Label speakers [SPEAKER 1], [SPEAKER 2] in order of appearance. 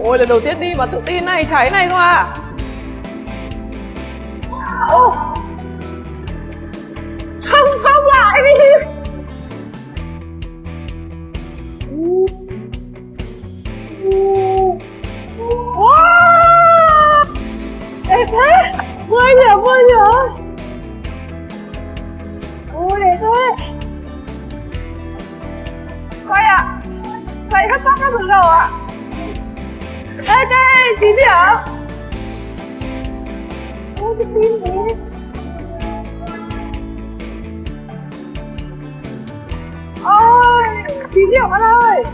[SPEAKER 1] Ôi lần đầu tiên đi mà tự tin này, cháy này cơ à. Ô, không không lại đi. Wow, đẹp thế, vui nhở vui nhở. Ôi đẹp thế. Quay ạ, quay hết tóc các thứ đầu ạ. Ê đây, 9 điểm. Ôi cái tin thế. Ôi 9 điểm anh ơi.